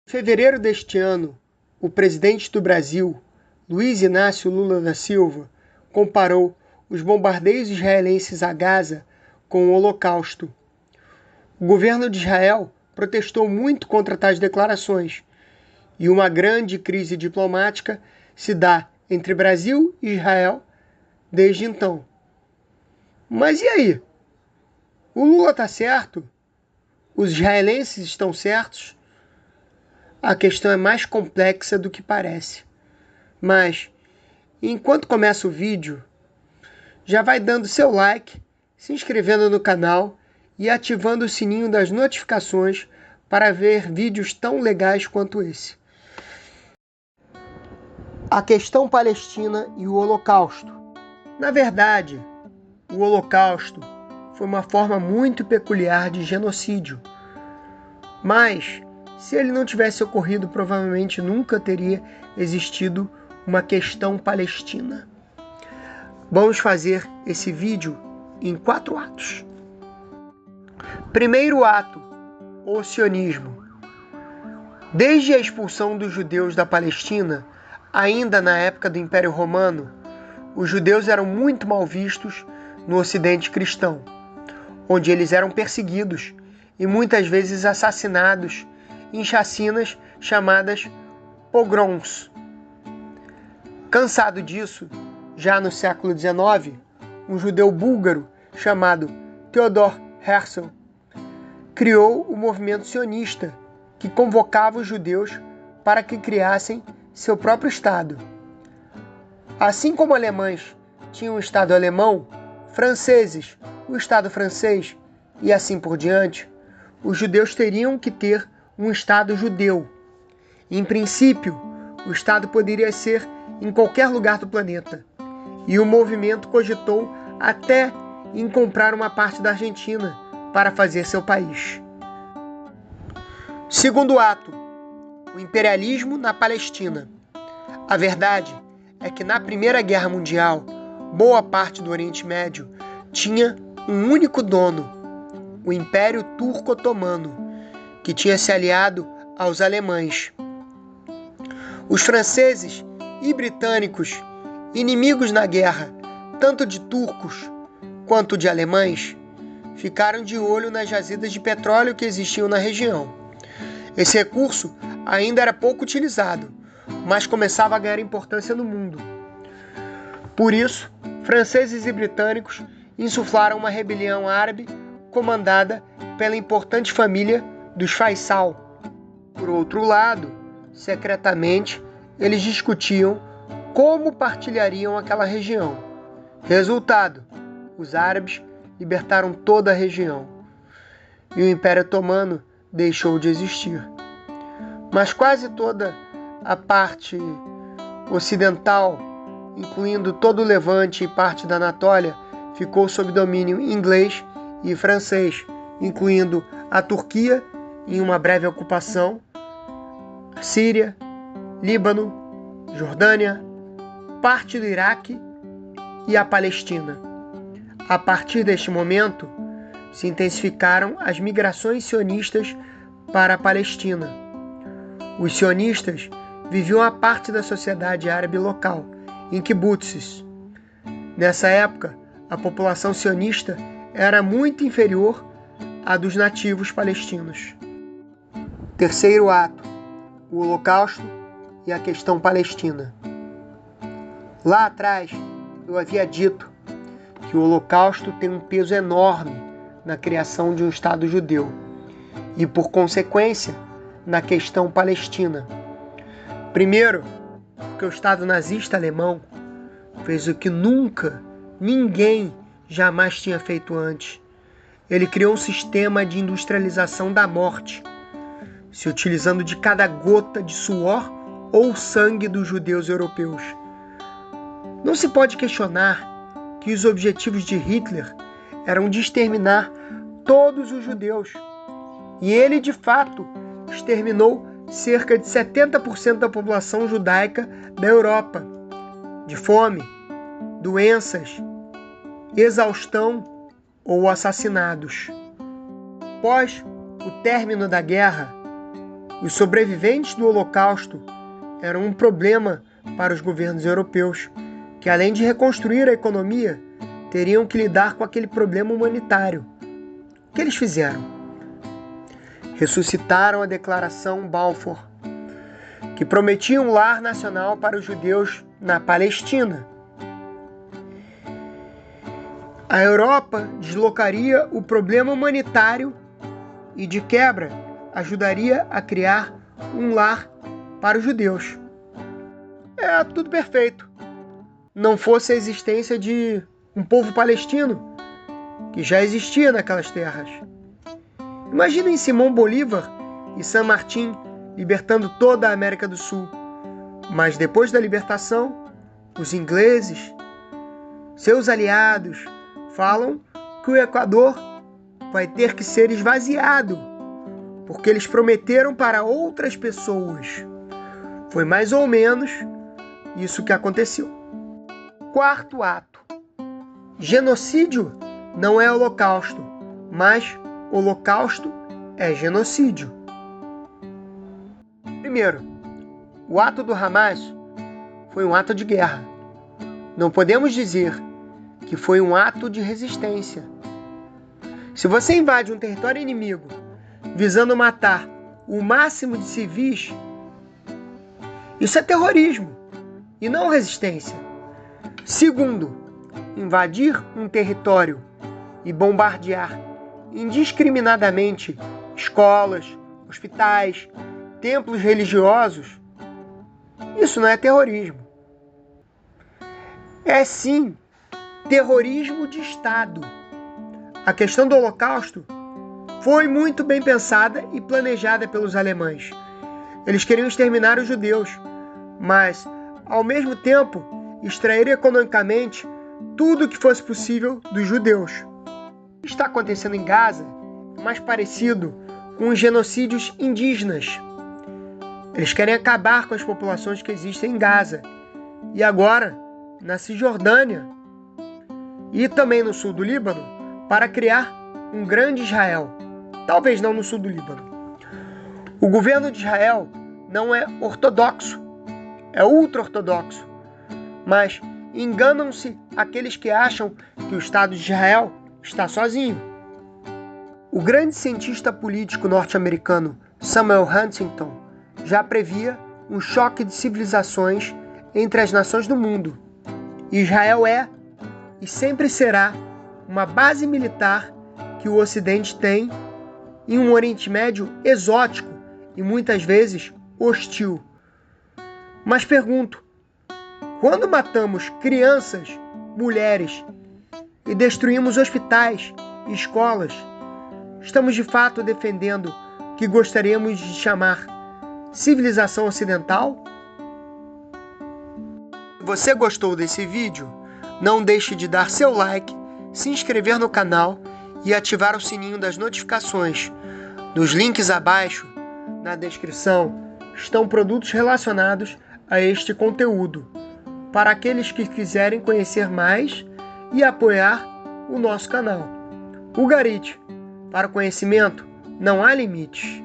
Em fevereiro deste ano, o presidente do Brasil, Luiz Inácio Lula da Silva, comparou os bombardeios israelenses a Gaza com o Holocausto. O governo de Israel protestou muito contra tais declarações, e uma grande crise diplomática se dá entre Brasil e Israel desde então. Mas e aí? O Lula está certo? Os israelenses estão certos? A questão é mais complexa do que parece. Mas, enquanto começa o vídeo, já vai dando seu like, se inscrevendo no canal e ativando o sininho das notificações para ver vídeos tão legais quanto esse. A questão palestina e o Holocausto. Na verdade, o Holocausto foi uma forma muito peculiar de genocídio. Mas, se ele não tivesse ocorrido, provavelmente nunca teria existido uma questão palestina. Vamos fazer esse vídeo em 4 atos. Primeiro ato, o sionismo. Desde a expulsão dos judeus da Palestina, ainda na época do Império Romano, os judeus eram muito mal vistos no Ocidente cristão, onde eles eram perseguidos e muitas vezes assassinados em chacinas chamadas pogroms. Cansado disso, já no século XIX, um judeu búlgaro chamado Theodor Herzl criou o movimento sionista, que convocava os judeus para que criassem seu próprio Estado. Assim como alemães tinham o Estado alemão, franceses o Estado francês e assim por diante, os judeus teriam que ter um Estado judeu. Em princípio, o Estado poderia ser em qualquer lugar do planeta, e o movimento cogitou até em comprar uma parte da Argentina para fazer seu país. Segundo ato, o imperialismo na Palestina. A verdade é que na Primeira Guerra Mundial, boa parte do Oriente Médio tinha um único dono, o Império Turco-Otomano, que tinha se aliado aos alemães. Os franceses e britânicos, inimigos na guerra, tanto de turcos quanto de alemães, ficaram de olho nas jazidas de petróleo que existiam na região. Esse recurso ainda era pouco utilizado, mas começava a ganhar importância no mundo. Por isso, franceses e britânicos insuflaram uma rebelião árabe comandada pela importante família dos Faisal. Por outro lado, secretamente, eles discutiam como partilhariam aquela região. Resultado, os árabes libertaram toda a região e o Império Otomano deixou de existir. Mas quase toda a parte ocidental, incluindo todo o Levante e parte da Anatólia, ficou sob domínio inglês e francês, incluindo a Turquia em uma breve ocupação, Síria, Líbano, Jordânia, parte do Iraque e a Palestina. A partir deste momento, se intensificaram as migrações sionistas para a Palestina. Os sionistas viviam a parte da sociedade árabe local, em kibutzes. Nessa época, a população sionista era muito inferior à dos nativos palestinos. Terceiro ato, o Holocausto e a questão palestina. Lá atrás, eu havia dito que o Holocausto tem um peso enorme na criação de um Estado judeu e, por consequência, na questão palestina. Primeiro, porque o Estado nazista alemão fez o que nunca, ninguém jamais tinha feito antes. Ele criou um sistema de industrialização da morte, se utilizando de cada gota de suor ou sangue dos judeus europeus. Não se pode questionar que os objetivos de Hitler eram de exterminar todos os judeus. E ele, de fato, exterminou cerca de 70% da população judaica da Europa, de fome, doenças, exaustão ou assassinados. Após o término da guerra, Os sobreviventes do Holocausto eram um problema para os governos europeus, que além de reconstruir a economia, teriam que lidar com aquele problema humanitário. O que eles fizeram? Ressuscitaram a Declaração Balfour, que prometia um lar nacional para os judeus na Palestina. A Europa deslocaria o problema humanitário e, de quebra, ajudaria a criar um lar para os judeus. É tudo perfeito. Não fosse a existência de um povo palestino, que já existia naquelas terras. Imaginem Simão Bolívar e San Martín libertando toda a América do Sul. Mas depois da libertação, os ingleses, seus aliados, falam que o Equador vai ter que ser esvaziado, porque eles prometeram para outras pessoas. Foi mais ou menos isso que aconteceu. Quarto ato. Genocídio não é holocausto, mas holocausto é genocídio. Primeiro, o ato do Hamas foi um ato de guerra. Não podemos dizer que foi um ato de resistência. Se você invade um território inimigo visando matar o máximo de civis, isso é terrorismo e não resistência. Segundo, invadir um território e bombardear indiscriminadamente escolas, hospitais, templos religiosos, isso não é terrorismo. É sim terrorismo de Estado. A questão do Holocausto foi muito bem pensada e planejada pelos alemães. Eles queriam exterminar os judeus, mas, ao mesmo tempo, extrair economicamente tudo o que fosse possível dos judeus. O que está acontecendo em Gaza é mais parecido com os genocídios indígenas. Eles querem acabar com as populações que existem em Gaza. E agora, na Cisjordânia e também no sul do Líbano, para criar um grande Israel. Talvez não no sul do Líbano. O governo de Israel não é ortodoxo, é ultra-ortodoxo. Mas enganam-se aqueles que acham que o Estado de Israel está sozinho. O grande cientista político norte-americano Samuel Huntington já previa um choque de civilizações entre as nações do mundo. Israel é e sempre será uma base militar que o Ocidente tem em um Oriente Médio exótico e muitas vezes hostil. Mas pergunto, quando matamos crianças, mulheres e destruímos hospitais e escolas, estamos de fato defendendo o que gostaríamos de chamar civilização ocidental? Se você gostou desse vídeo, não deixe de dar seu like, se inscrever no canal e ativar o sininho das notificações. Nos links abaixo, na descrição, estão produtos relacionados a este conteúdo, para aqueles que quiserem conhecer mais e apoiar o nosso canal. Ugarit, para o conhecimento não há limites.